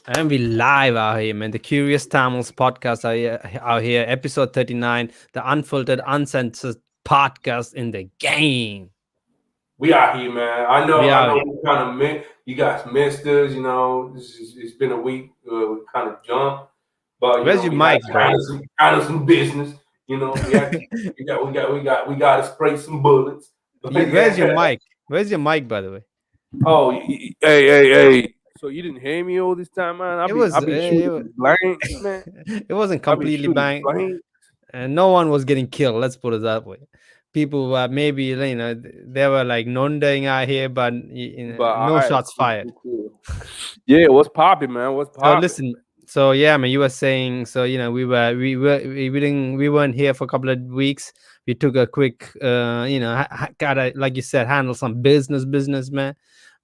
And we live out here, man. The Curious Tamils podcast out here, episode 39, the unfiltered, uncensored podcast in the game. We out here, man. I know, We I out know. here. We kind of you guys missed us. It's been a week. We kind of jumped, but Where's your we had mics, bro? kind of some business. We had we got to spray some bullets. Where's your Yeah. mic? Where's your mic, by the way? Oh, hey. So you didn't hear me all this time, man? It was, I've been shooting blanks, man. it wasn't I've been completely shooting bang, blanks. and no one was getting killed. Let's put it that way. People were maybe, they were like nondering out here, but But all no right, shots fired. cool. Yeah, what's popping, man? What's So popping? listen, so yeah, man, you were saying, so we weren't here for a couple of weeks. We took a quick, gotta, like you said, handle some business, man.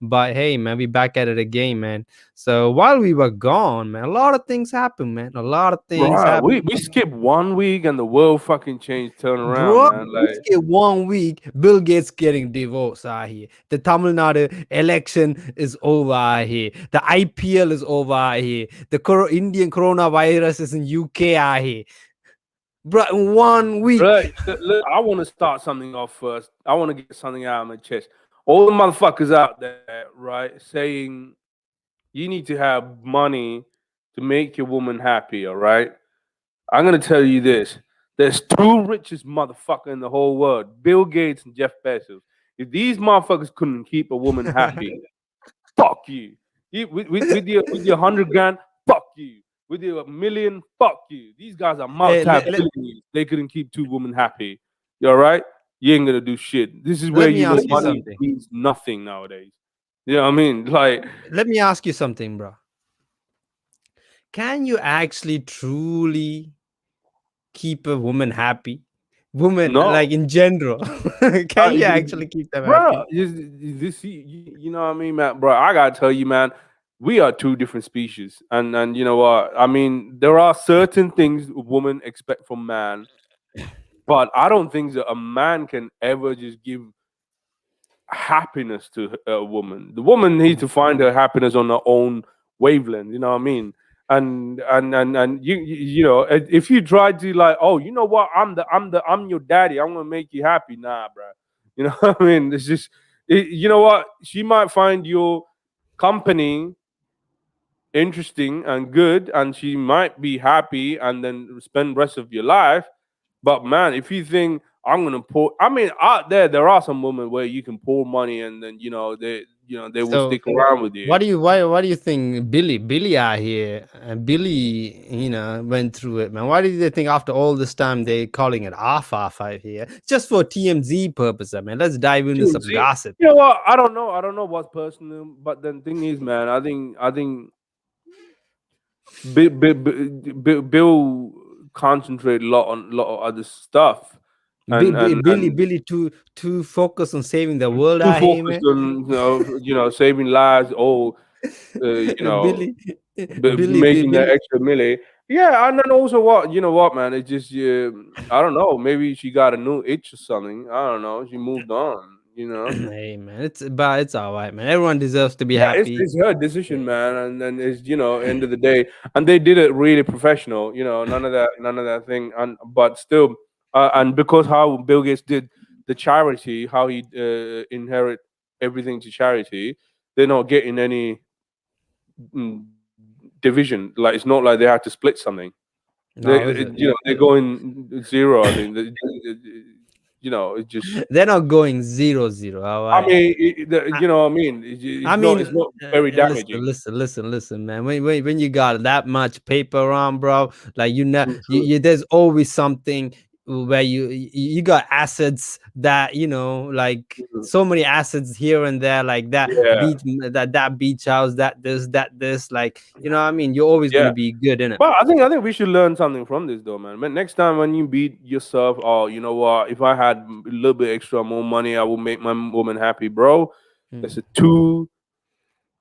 But hey, man, we back at it again, man. So while we were gone, man, a lot of things happened, man. A lot of things Right, happened, we skipped 1 week and the world fucking changed, turn around, bro. man. We Like, get 1 week. Bill Gates getting divorced out here. The Tamil Nadu election is over out here. The IPL is over out here. The Indian coronavirus is in UK out here. Bro, in 1 week. right, look, I want to start something off first. I want to get something out of my chest. All the motherfuckers out there, right, saying you need to have money to make your woman happy, all right? I'm gonna tell you this. There's two richest motherfucker in the whole world, Bill Gates and Jeff Bezos. If these motherfuckers couldn't keep a woman happy, fuck you. With your 100 grand, fuck you. With your million, fuck you. These guys are Hey, multi-billionaires. They couldn't keep two women happy. You all right? You ain't gonna do shit. This is where let me you know ask you money something. means nothing nowadays. You know what I mean? Like, Let me ask you something, bro. Can you actually truly keep a woman happy? Woman, no, like in general. Can you actually keep them bro. happy? You know what I mean, man, bro. I gotta tell you, man. We are two different species, and you know what? I mean, there are certain things women expect from man, but I don't think that a man can ever just give happiness to a woman. The woman needs to find her happiness on her own wavelength. You know what I mean? And you know, if you try to like, oh, you know what, I'm your daddy, I'm gonna make you happy. Nah, bro. You know what I mean? It's just you know what, she might find your company interesting and good, and she might be happy and then spend rest of your life. But man, if you think I'm gonna pour, I mean, out there are some women where you can pour money and then they will So stick around with you. what do you think Billy out here, and Billy, went through it, man? Why do they think after all this time they calling it R5 here? Just for TMZ purpose, man. Let's dive into some See, gossip. you know what? I don't know. I don't know what's personal, but the thing is, man, I think Bill concentrate a lot of other stuff, and Billy too focused on saving the world too out here, focused man. on saving lives or Billy, making that Billy. extra milli. Yeah, and then also what you know what, man? It's just I don't know. Maybe she got a new itch or something. I don't know. She moved on. You know. Hey, man, it's all right, man. Everyone deserves to be Yeah, happy. it's her decision, man, and then it's end of the day, and they did it really professional. None of that thing, and but still, and because how Bill Gates did the charity, how he inherit everything to charity, they're not getting any mm, division. Like it's not like they have to split something. No, is it? They're going zero. I think. It just. They're not going 0-0. All I right. mean, I, you know what I mean. I It's not very listen, damaging. listen, man. When you got that much paper around, bro, like True, true. there's always something where you got assets that like Mhm. so many assets here and there, like that Yeah, beach, that beach house, that this, like what I mean. You're always yeah. gonna be good in it. But I think we should learn something from this, though, man. Man, next time when you beat yourself, oh, you know what? If I had a little bit extra more money, I would make my woman happy, bro. That's Hmm. the two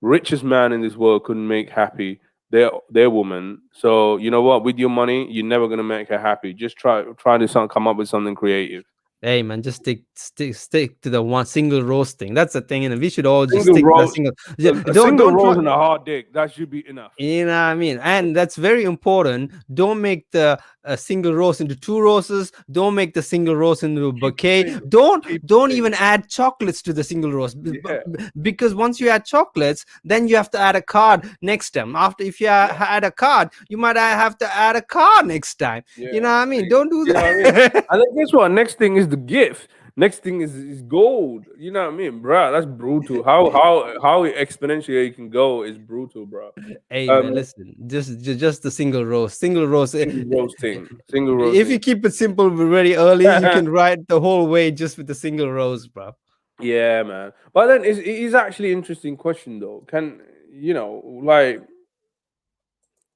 richest man in this world couldn't make happy their woman. So you know what? With your money, you're never gonna make her happy. Just try to come up with something creative. Hey man, just stick to the one single roast thing. That's the thing, and we should all just Single stick to that rose, single. a single Don't try. rose and a hard dick. That should be enough. You know what I mean? And that's very important. Don't make the single rose into two roses. Don't make the single rose into a Keep it bouquet. single. Don't Keep it don't even single. add chocolates to the single rose Yeah, because once you add chocolates, then you have to add a card next time. After if you yeah, add a card, you might have to add a card next time. You yeah. know what I mean? Don't do You know what I mean? that. And then guess what? Next thing is the gift. Next thing is gold. You know what I mean, bro? That's brutal. How exponentially you can go is brutal, bro. Hey Um, man, listen, just the single rose. Single rose. single roasting, single If you roasting. keep it simple very early, you can ride the whole way just with the single rose, bro. Yeah, man. But then it is actually interesting question though. Can you know like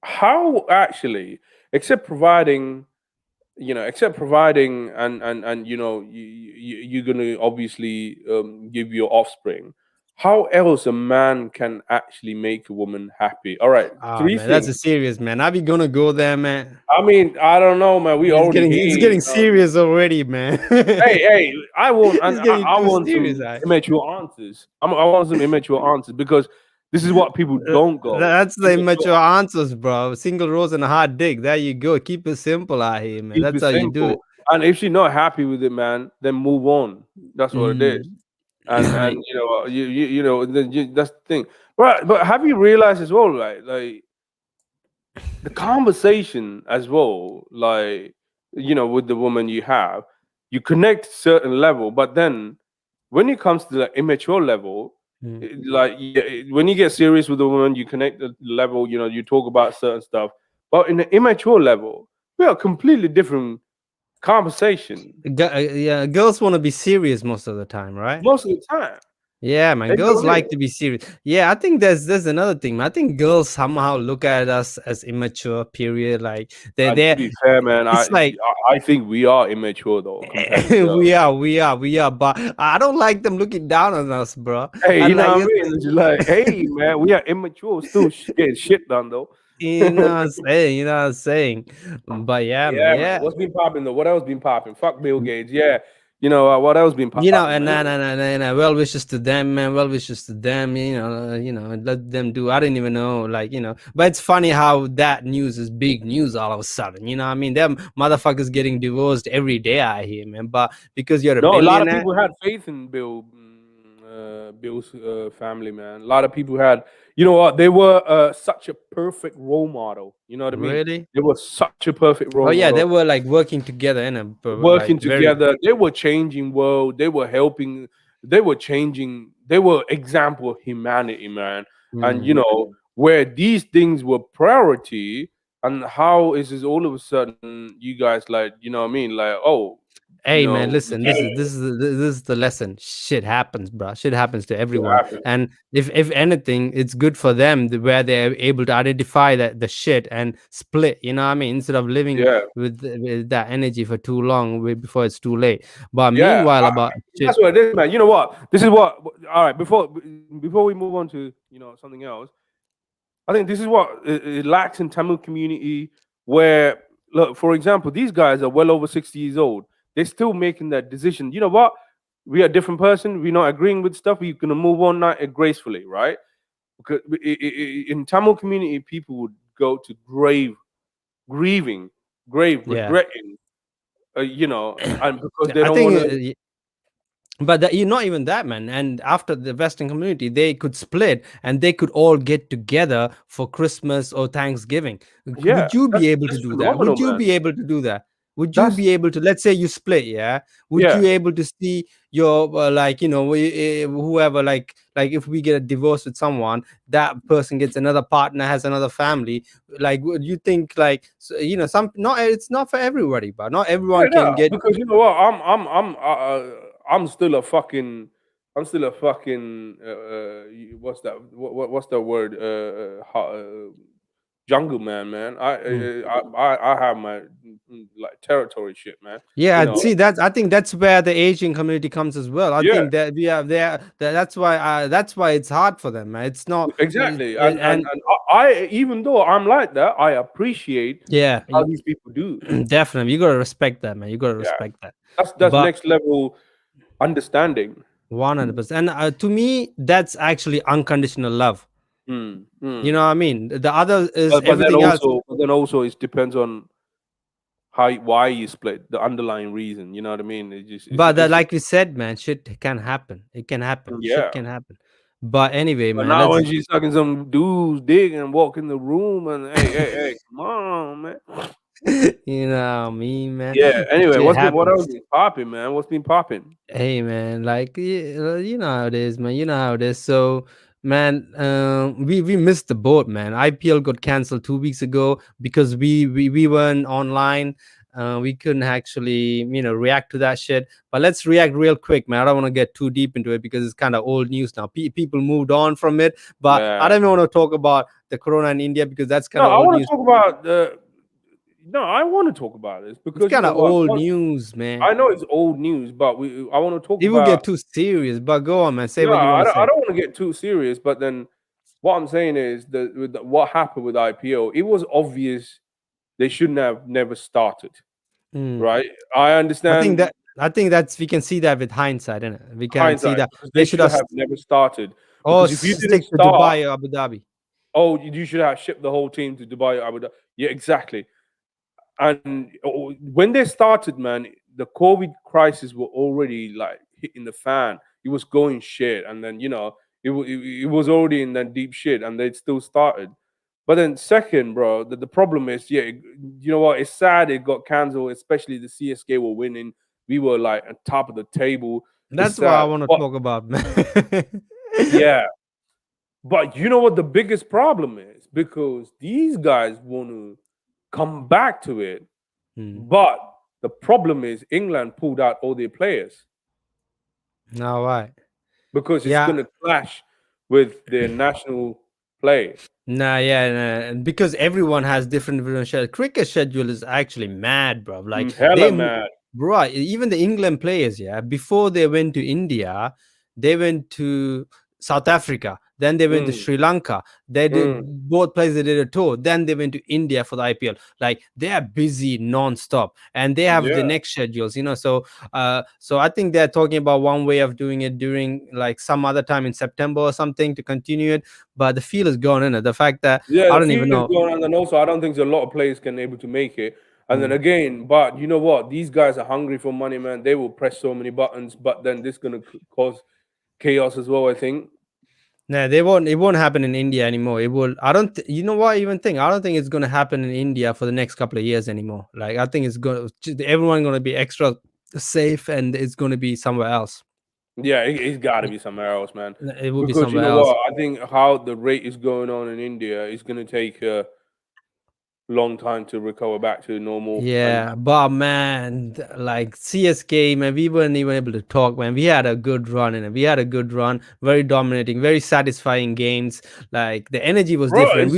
how actually, except providing, except providing and you're gonna obviously give your offspring. How else a man can actually make a woman happy? All right, Ah three man, that's a things. serious man. Are we gonna go there, man? I mean, I don't know, man. We already It's here. getting serious already, man. Hey, I want and It's getting I too want serious. some immature answers. I want some immature answers because this is what people don't go. That's the Immature. immature answers, bro. Single rose and a hard dick. There you go. Keep it simple out here, man. Keep That's it how you do simple. it. And if she's not happy with it, man, then move on. That's what it is. Mm. And that's the thing. But have you realized as well, right? Like the conversation as well, like with the woman you have, you connect certain level, but then when it comes to the immature level, Mm. like when you get serious with a woman, you connect the level. You talk about certain stuff, but in the immature level, we are completely different conversation Yeah, girls want to be serious most of the time, right? most of the time. Yeah, man. Ain't that Girls right? like to be serious. Yeah, I think there's another thing, man. I think girls somehow look at us as immature. Period. Like To they're. be fair, man, It's like I think we are immature though compared to girls. we are. But I don't like them looking down on us, bro. Hey, you And know like what I mean? It's like, hey, man, we are immature, still getting shit done though. you know what I'm saying. You know what I'm saying. But yeah, man. Yeah, man. Yeah. What's been popping though? What else been popping? Fuck Bill Gates. Yeah, what else been popping, And man? nah. Well wishes to them, man. Well wishes to them. Let them do. I didn't even know, like But it's funny how that news is big news all of a sudden. You know what I mean? Them motherfuckers getting divorced every day out here, man. But because you're a No, a lot of billionaire, people had faith in Bill's family, man. A lot of people had, you know what? They were such a perfect role model. You know what I mean? really. They were such a perfect Oh role yeah, they model. were like working together in a like Working very. together, they were changing world. They were helping. They were changing. They were example of humanity, man. And Hmm. where these things were priority, and how is this all of a sudden you guys like, what I mean? Like, oh, Hey man, you listen. This can't is this is the, this is the lesson. Shit happens, bro. Shit happens to do everyone. happen. And if anything, it's good for them where they're able to identify that the shit and split. You know what I mean? Instead of living Yeah. with that energy for too long before it's too late. But Yeah, meanwhile, about shit. that's what it is, man. You know what? This is what. All right, before we move on to something else, I think this is what it lacks in Tamil community. Where look, for example, these guys are well over 60 years old. They're still making that decision. You know what? We are a different person. We're not agreeing with stuff. We're gonna move on now gracefully, right? Because in Tamil community, people would go to grieving, grave Yeah, regretting, and because they I don't think. want to. But you're not even that, man. And after the Western community, they could split and they could all get together for Christmas or Thanksgiving. Yeah, Would you be able to that's do that? phenomenal, Would you man. be able to do that? Would you That's be able to, let's say you split, yeah? Would yeah, you able to see your whoever, like if we get a divorce with someone, that person gets another partner, has another family. Like, would you think like some not it's not for everybody, but not yeah, everyone can no, get. because you know what, I'm still a fucking, what's that? What's the word? jungle man, man. Mm. I have my like territory shit, man. You Yeah, know. see that's I think that's where the Asian community comes as well. I Yeah, think that we are there. That's why it's hard for them, man. It's not, exactly. and And I even though I'm like that, I appreciate yeah, how these people do. definitely you gotta respect that, man. You gotta Yeah, respect that. that's But next level understanding. 100%, and to me, that's actually unconditional love. Mm, You mm. know what I mean? The other is everything else. But then also it depends on how why you split the underlying reason. You know what I mean? But It's just like we said, man, shit can happen. It can happen. Shit yeah. can happen. But anyway, But man, now let's when she's sucking some dude's dick and walk in the room and hey, come on, man. you know me, man. Yeah. Anyway, Shit what else happens. been popping, man? What's been popping? Hey man, like you know how it is, man. You know how it is. So, man, we missed the boat, man. IPL got canceled 2 weeks ago because we weren't online. We couldn't actually react to that shit. But let's react real quick, man. I don't want to get too deep into it because it's kind of old news now. People moved on from it, but I Man. don't even want to talk about the corona in India because that's No, kind of I old want to news. talk about the. No, I want to talk about this It's because you kind know of what? old news, man. I know it's old news, but I want to talk It will about. get too serious. But go on, man. Say No, what you want to I say. don't want to get too serious, but then what I'm saying is that what happened with IPO, it was obvious they shouldn't have never started, Mm. right? I understand I think that's we can see that with hindsight, innit? We can see hindsight that because they they should should have have never started. or Because if you didn't stick to start, Dubai or Abu Dhabi. oh, you should have shipped the whole team to Dubai, Abu Dhabi. Yeah, exactly. And when they started, man, the COVID crisis were already like hitting the fan. It was going shit, and then it was already in that deep shit, and they still started. But then second, bro, the problem is, yeah, you know what? It's sad it got cancelled, especially the CSK were winning. We were like at top of the table. It's That's what I sad, want to but talk about, man. yeah. But you know what the biggest problem is? Because these guys want to come back to it. Hmm. But the problem is England pulled out all their players All right. because it's Yeah. going to clash with their national play. Nah, yeah, nah. Because everyone has different schedule. Cricket schedule is actually mad, bro. Like Hella mad. bro, even the England players, yeah, before they went to India, they went to South Africa, then they went to Mm, Sri Lanka. They did mm, both places. They did a tour. Then they went to India for the IPL. Like they are busy non-stop, and they have the yeah. next schedules. So I think they're talking about one way of doing it during like some other time in September or something to continue it, but the feel is gone in it. The fact that Yeah, I the don't even field is know. going on, and also I don't think a lot of players can able to make it. And then Mm. again, but you know what? These guys are hungry for money, man. They will press so many buttons, but then this gonna cause chaos as well. I think. Nah, they won't. It won't happen in India anymore. It will. I don't. You know what? I even think I don't think it's going to happen in India for the next couple of years anymore. Like I think it's going. Everyone going to be extra safe, and it's going to be somewhere else. Yeah, it's got to be somewhere else, man. It will be Because you somewhere know else. what? I think how the rate is going on in India is going to take a long time to recover back to normal. And Yeah, but man, like CSK, man, we weren't even able to talk, man. We had a good run in it. We had a good run, very dominating, very satisfying games. Like the energy was bro, different.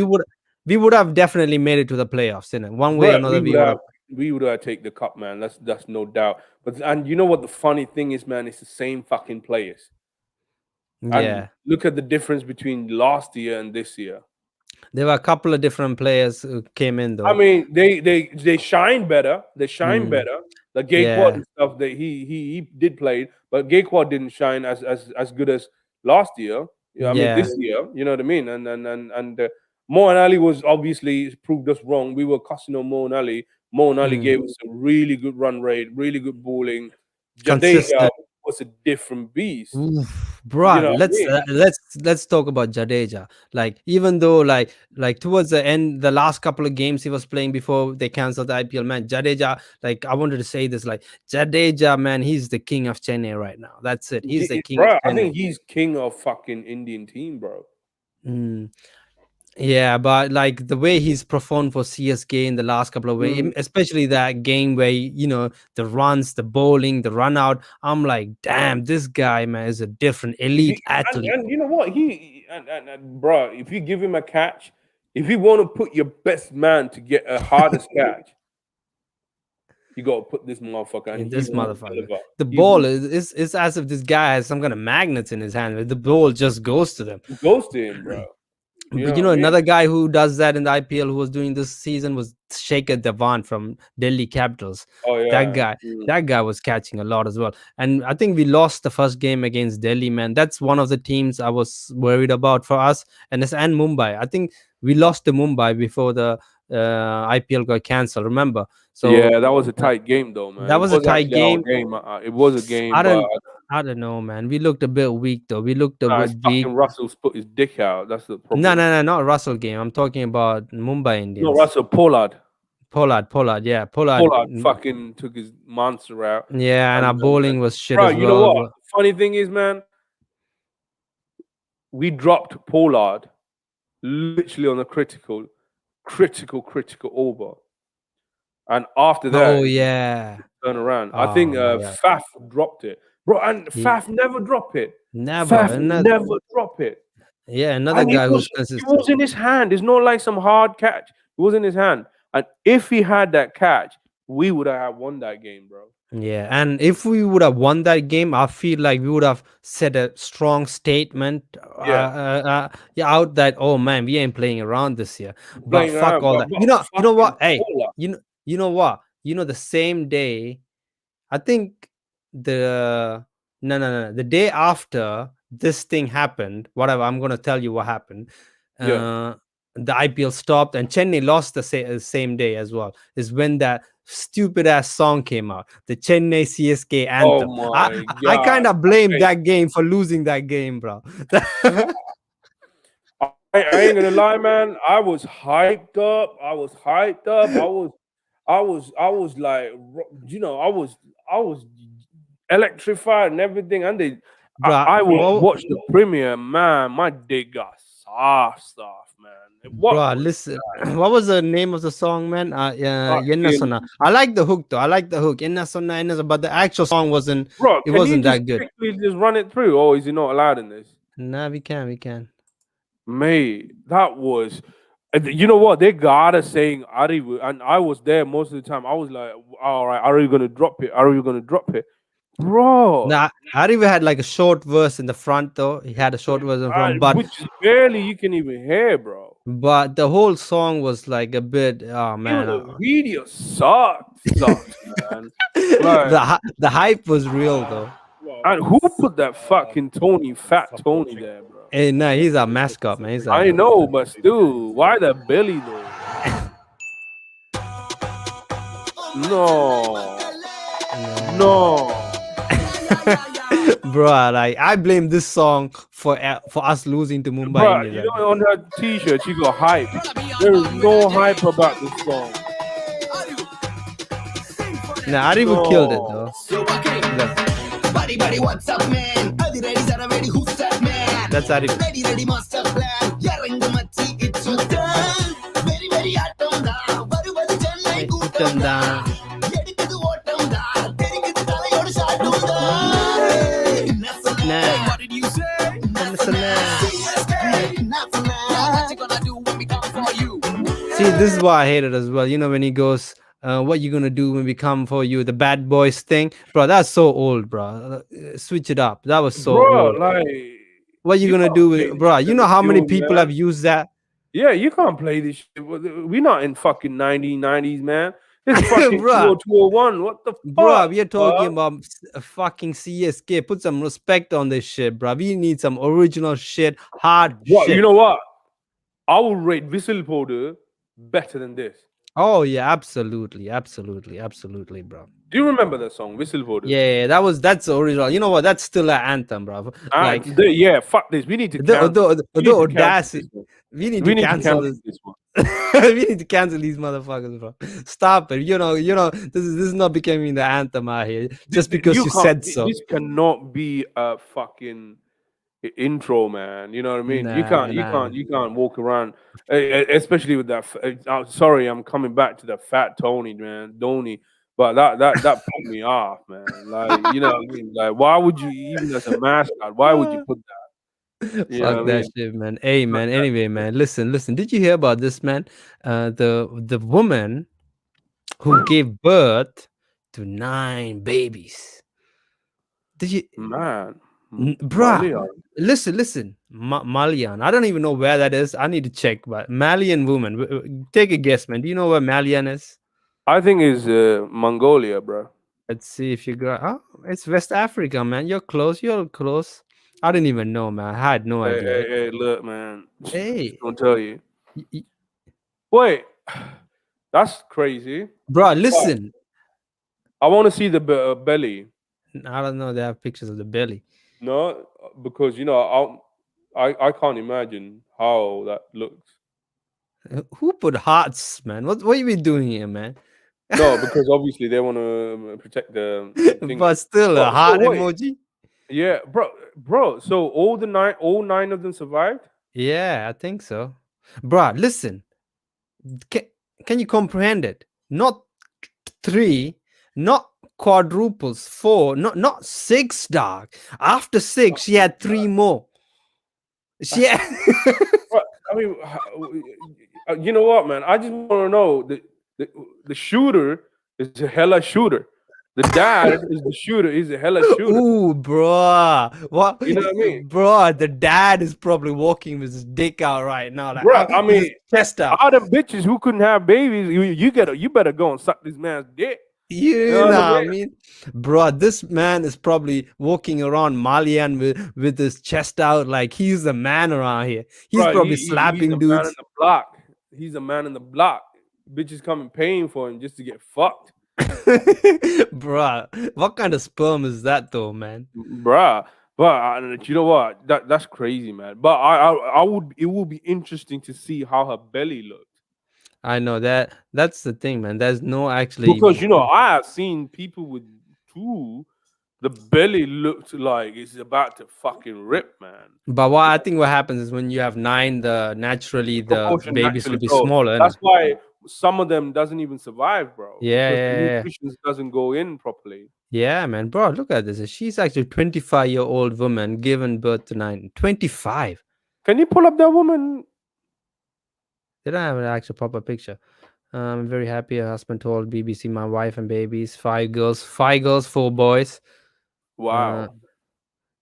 We would have definitely made it to the playoffs, one way or another. We would have. we would have take the cup, man. That's no doubt. But and you know what the funny thing is, man? It's the same fucking players. And Yeah, look at the difference between last year and this year. there were a couple of different players who came in I though. mean, they shine better. They shine Mm, better. The Gayquad yeah. and stuff that he did play, but Gayquad didn't shine as good as last year. Yeah, I mean Yeah. this year. You know what I mean? And Mo and Ali was obviously proved us wrong. We were cussing on Mo and Ali. Mo and Ali Mm. gave us a really good run rate, really good bowling. Jadeja Consistent. was a different beast. Oof, You bruh, know what I let's mean? let's talk about Jadeja. Like even though like towards the end, the last couple of games he was playing before they canceled the IPL, man, Jadeja. Like I wanted to say this, like Jadeja, man, he's the king of Chennai right now. That's it. He's the king of Bro, I Chennai. think he's king of fucking Indian team, bro. Mm. Yeah, but like the way he's performed for CSK in the last couple of weeks, Mm. especially that game where the runs, the bowling, the run out. I'm like, damn, this guy, man, is a different elite He, athlete. and you know what? Bro, if you give him a catch, If you want to put your best man to get a hardest catch, you got to put this motherfucker, and In he this will motherfucker, deliver. the He ball will is as if this guy has some kind of magnets in his hand. The ball just goes to them. goes to him, bro. You But know you what know, I mean? another guy who does that in the IPL who was doing this season was Shaker Dhawan from Delhi Capitals. Oh That yeah. guy, that guy was catching a lot as well. And I think we lost the first game against Delhi, man. That's one of the teams I was worried about for us, and Mumbai. I think we lost to Mumbai before the IPL got cancelled. Remember? So Yeah, that was a uh, tight game though, man. that It was a was tight actually our game. game. It was a game, I but don't, I don't know, man. We looked a bit weak though. We looked a it's bit weak. fucking Russell's put his dick out. That's the No, problem. no, no, not Russell game. I'm talking about Mumbai No, Indians. Russell Pollard. Pollard, yeah, Pollard. Pollard fucking took his monster out, Yeah, and our and bowling was shit bro, as you know well. what? Funny thing is, man, we dropped Pollard literally on a critical over, and after that, Oh it just yeah. turned around. I think Oh my god. Faf dropped it, bro, and He Faf never drop it. never. Faf Another, never drop it. yeah, another And guy who's it consistent. was in his hand. It's not like some hard catch. It was in his hand. And if he had that catch, we would have won that game, bro. Yeah, and if we would have won that game, I feel like we would have said a strong statement Yeah. yeah, out that oh man, we ain't playing around this year. But Playing fuck around, all but that. You know fucking what? Hey, Polar. you know what? You know the same day I think the no. The day after this thing happened, whatever, I'm gonna tell you what happened. Yeah. Uh, the IPL stopped and Chennai lost the same day as well. Is when that stupid ass song came out, the Chennai CSK Oh anthem. my I kind god. of blame Hey, that game for losing that game, bro. I ain't gonna lie, man. I was hyped up. I was hyped up. I was like, I was electrified and everything. And Bro, I would watch the premiere, man. My dick got soft, man. What bro, was listen. What was the name of the song, man? Enna fucking Sonna. I like the hook though. I like the hook. Enna Sonna, Enna Sonna, but the actual song wasn't. bro? It Can you wasn't just that good. quickly just run it through, or is he not allowed in this? Nah, we can. Mate, that was. You know what? They got us saying Ari, and I was there most of the time. I was like, all right, are you gonna drop it? Are you gonna drop it, bro? Nah, Hariva had like a short verse in the front though. He had a short verse in front, Which is barely you can even hear, bro. but the whole song was like a bit. Oh Even man, the video sucks, man. Like, the hype was real though. and who put that fucking Fat Tony there, bro? Hey, nah, he's our mascot, man. He's I our. know, but still, why the belly though? No, no, Bro, like I blame this song for us losing to Mumbai bro. You Indians. know, on her T-shirt, she got hype. There is no hype about this song. Nah, Arivu killed it though. Buddy, what's up, man? Adi ready, Zara ready, who's that man? That's Arivu. Ready, master plan. Yarangu machi, it's your turn. Very, atom da. Varu chennai kootam da. Edikadu otam da. Terikadu thalayodu shaatum da. Nah. What did you say? What you gonna do when we come for you? See, this is why I hate it as well. You know, when he goes, what you gonna do when we come for you? The bad boys thing, bro. That's so old, bro. Switch it up. That was so Bro, old. like What you you gonna can't do play with, this bro? shit You in know the how many field, people man. have used that? Yeah, you can't play this shit. We're not in fucking 1990s, man. This is fucking Bruh. 2001. What the Bro, fuck? we are talking about fucking CSK. Put some respect on this shit, bro. We need some original shit, hard What? You shit. know what? I will rate Whistle Powder better than this. Oh yeah, absolutely, bro. Do you remember that song, Whistle Powder? Yeah, that's the original. You know what? That's still an anthem, bro. Like Yeah, fuck this. We need to cancel. We the need to cancel audacity. this one. We need We to need to cancel cancel this. this one. We need to cancel these motherfuckers, bro. Stop it. You know. This is not becoming the anthem out here just because you can't. said so. This cannot be a fucking intro, man. You know what I mean? Nah. You can't walk around, especially with that. Sorry, I'm coming back to the fat Tony, man, Donny. But that put me off, man. Like, you know what I mean? Like, why would you, even as a mascot, why would you put that? You know what Fuck I that mean? shit, man. Hey, Fuck man. that Anyway, shit. man. Listen. Did you hear about this, man? The woman who gave birth to 9 babies. Did you, Man, bruh? Malia. Listen. Malian. I don't even know where that is. I need to check. But Malian woman. Take a guess, man. Do you know where Malian is? I think it's Mongolia, bro. Let's see if you got. Oh, it's West Africa, man. You're close. You're close. I didn't even know, man. I had no Hey, idea. hey, hey, look, man. Just Hey, gonna tell you. y- y- Wait, that's crazy. bro, But listen. I want to see the belly. I don't know. They have pictures of the belly. No, because I can't imagine how that looks. Who put hearts, man? What you been doing here, man? No, because obviously they want to protect the thing. But still, a But so heart wait, emoji. yeah, bro. So all nine of them survived. Yeah, I think so, bro. Listen, can, can you comprehend it? Not three, not quadruples, four, not six, dog. After six, she had three more. She That's, had bro, I mean, you know what, man? I just want to know the the shooter is a hella shooter. The dad is the shooter. He's a hella shooter. Ooh, bro. What, You know what I mean, bro? The dad is probably walking with his dick out right now, like bro? I with his mean, chest out. all them bitches who couldn't have babies, you better go and suck this man's dick. You You know what I know what I mean? mean? Bro, this man is probably walking around Malian with his chest out like he's the man around here. He's Bro, probably he's slapping a man in dudes. the block. He's a man in the block. Bitches coming paying for him just to get fucked. Bruh, what kind of sperm is that though, man? Bruh. But you know what? That's crazy, man. But I would it would be interesting to see how her belly looked. I know that's the thing, man. There's no actually Because I have seen people with two, the belly looked like it's about to fucking rip, man. but what I think what happens is when you have nine, the naturally the Proportion babies will naturally. be So smaller, that's innit? why some of them doesn't even survive, bro, Yeah, because the yeah, yeah. nutrition doesn't go in properly. Yeah, man. Bro, look at this. She's actually 25-year-old woman given birth to 9. 25. Can you pull up that woman? They don't have an actual proper picture. I'm very happy. Her husband told BBC, my wife and babies, five girls, 4 boys. Uh, Wow,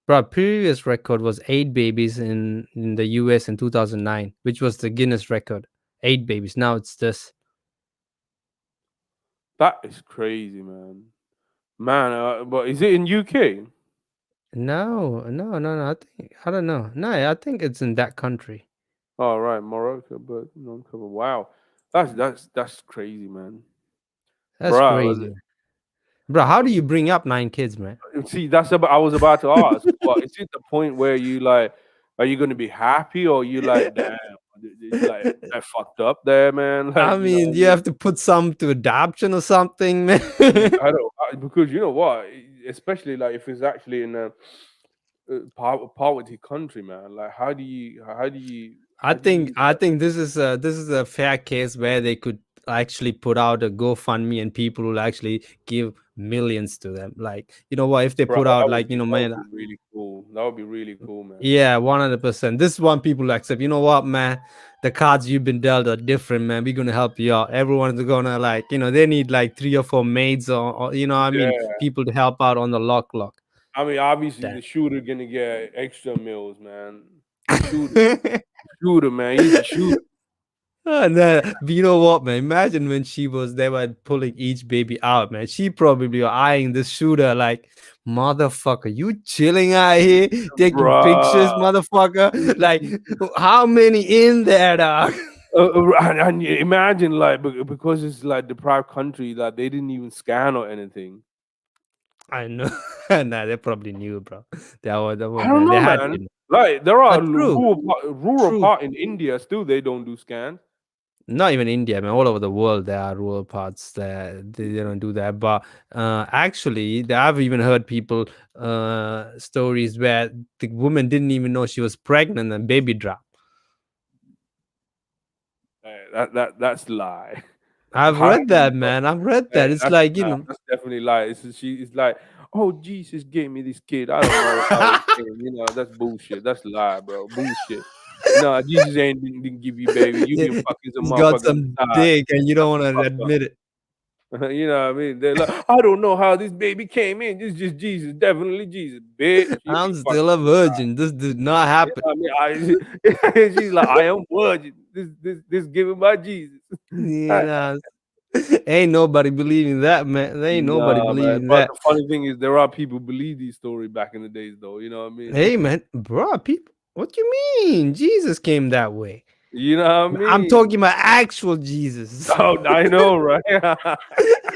bro, previous record was 8 babies in the US in 2009, which was the Guinness record. 8 babies. Now it's this. that is crazy, man. Man, but is it in UK? No. I don't know. No, I think it's in that country. All right, Morocco, but non-cover. Wow, that's crazy, man. That's Bro, crazy. Bro, how do you bring up 9 kids, man? see, I was about to ask. But is it the point where you like, are you going to be happy, or you like, damn, like I fucked up there, man? Like, I mean, what I you mean? have to put some to adoption or something, man. I don't because you know what, especially like if it's actually in a poverty country, man. Like, I how do think you I think this is a fair case where they could actually put out a GoFundMe and people will actually give millions to them. Like, you know what, if they bro? put out That would man, be really cool. That would be really cool, man. yeah, 100%. This one people will accept. You know what, man? The cards you've been dealt are different, man. We're gonna help you out. Everyone's gonna they need like 3 or 4 maids or I mean Yeah, people to help out on the lock. I mean, obviously That. the shooter gonna get extra meals, man. The shooter, man. He's the shooter. No, but you know what, man? Imagine when they were pulling each baby out, man. She probably were eyeing the shooter like, motherfucker, you chilling out here taking Bruh. pictures, motherfucker. Like, how many in there, dog? And you imagine like because it's like deprived country, like they didn't even scan or anything. I know. Nah, they probably knew, bro. I don't They know, had man. to. Like there are True, rural true. part in India still they don't do scans. Not even India, man. All over the world, there are rural parts that they don't do that. But actually, I've even heard people stories where the woman didn't even know she was pregnant and baby dropped. That's lie. I've How read do you that, man. I've read Yeah, that. It's like, nah, that's definitely like it's like, oh, Jesus gave me this kid. I don't know how it came. That's bullshit. That's lie, bro. Bullshit. No, Jesus ain't didn't give you baby. You been fucking some he's got motherfuckers some inside. dick and you Shut don't the want to fuck up. admit it. You know what I mean? They're like, I don't know how this baby came in. This is just Jesus, definitely Jesus, bitch. You be I'm fucking. still a virgin. This did not You happen. know what I mean? She's like, I am virgin. This given by Jesus. You know, ain't nobody believing that, man. There ain't nobody Nah, man. believing But that. the funny thing is, there are people believe these stories back in the days, though. You know what I mean? Hey, man, bro, people, what you mean? Jesus came that way. You know what I I'm mean? talking about actual Jesus. Oh, I know, right?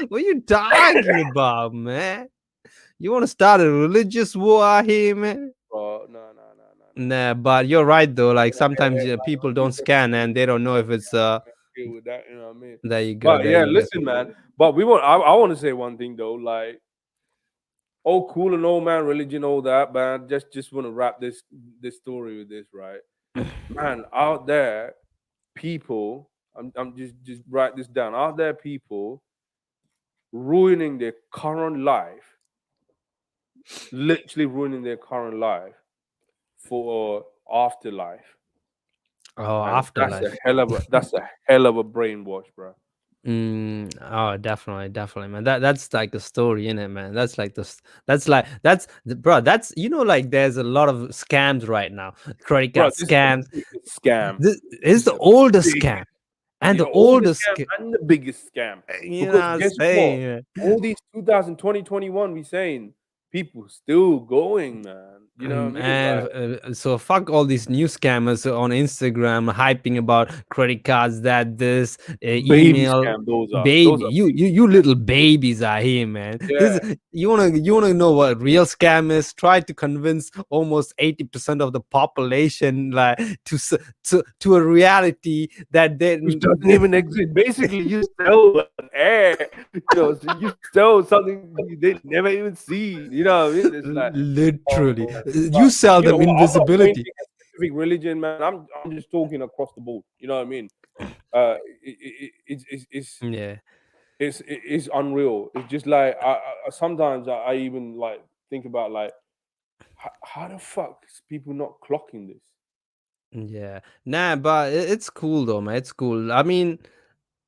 What you talking about, man? You want to start a religious war out here, man? Oh, no, no, no, no, no. Nah, but you're right though. Like sometimes Hey, man, people we don't just scan and they don't know if it's deal with that. You know what I mean? There you go, But there yeah, you go. listen, man. But we want. I want to say one thing though. Like, oh, cool and all, man. Religion, all that, man. Just want to wrap this story with this, right? Man, out there, people. I'm just write this down. Out there, people ruining their current life, literally ruining their current life for afterlife, Oh, and afterlife. that's a hell of a brainwash, bro. Oh, definitely, definitely, man. That's like a story in it, man. That's like that's like bro. That's like there's a lot of scams right now. Credit Bro, card this is the scams. biggest scam. This This is is the the oldest big, scam and the the oldest oldest scam scam. and the biggest scam. You know what Because I'm guess what? saying? Man? All these 2020, 21, we saying people still going, man. You know what I mean? Like And so fuck all these new scammers on Instagram hyping about credit cards, that this baby email. scam. Those are Baby, baby. you little babies are here, man. This Yeah. you wanna know what real scam is? Try to convince almost 80% of the population like to a reality that they Which doesn't even exist. Basically, you sell an air, so you sell something they never even seen. You know what I mean? It's like, oh literally man. you But sell you know them what? I'm not invisibility. painting a specific religion, man. I'm just talking across the board. You know what I mean? It's Yeah. it's unreal. It's just like sometimes I even like think about like how the fuck is people not clocking this? Yeah. Nah, but it's cool though, man. It's cool. I mean,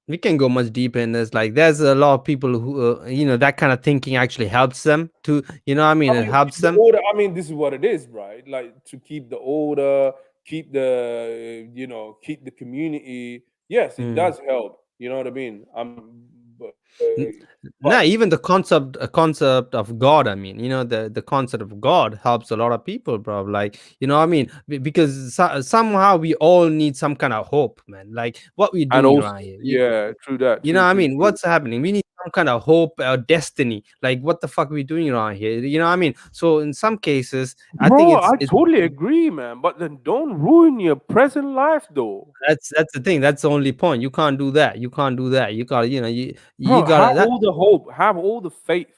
we can go much deeper in this. Like, there's a lot of people who, that kind of thinking actually helps them to, I mean, I it mean, helps the them. order. I mean, this is what it is, right? Like to keep the order, keep keep the community. Yes, it Mm. does help. You know what I mean? N- But Nah, even the concept of God. I mean, the concept of God helps a lot of people, bro. Like, I mean, because somehow we all need some kind of hope, man. Like, what we're and doing also, right here. yeah, true that, You know true, what I true, mean? true. What's happening? We need some kind of hope or destiny. Like, what the fuck are we doing around here? You know what I mean? So in some cases, I think Bro, it's I it totally agree, man. But then don't ruin your present life, though. that's the thing. That's the only point. You can't do that. You can't do that. You got to you Bro, got to have that. all the hope, have all the faith.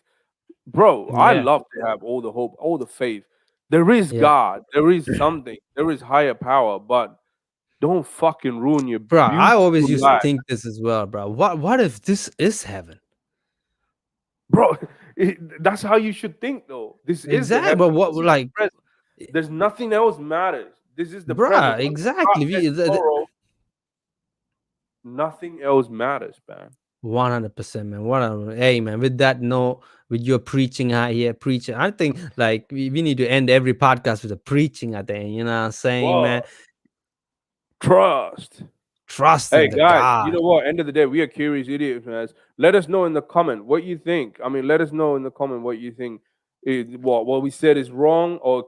Bro, I Yeah, love to have all the hope, all the faith. There is yeah, God, there is something, there is higher power, but don't fucking ruin your bro. I beautiful always used to life. think this as well, bro. What if this is heaven? Bro, that's how you should think, though. This is the Exactly. heaven. But what This is the like, present. There's nothing else matters. This is the bro? present. Once your heart Exactly. gets sorrow, nothing else matters, man. 100%, man. Hey, man. With that note, with your preaching out here, preaching, I think like we need to end every podcast with a preaching at the end. You know what I'm saying, Whoa, man? trust. Trust Hey in the guys, you God. know what? End of the day, we are curious idiots, man. Let us know in the comment what you think. I mean, let us know in the comment what you think. What we said is wrong, or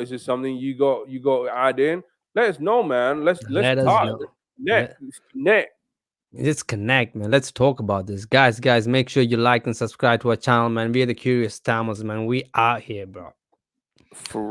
is this something you got to add in? Let us know, man. Let's Let us talk. know. Let's connect. Let's connect. Let's connect, man. Let's talk about this. Guys, make sure you like and subscribe to our channel, man. We are the Curious Tamils, man. We out here, bro. For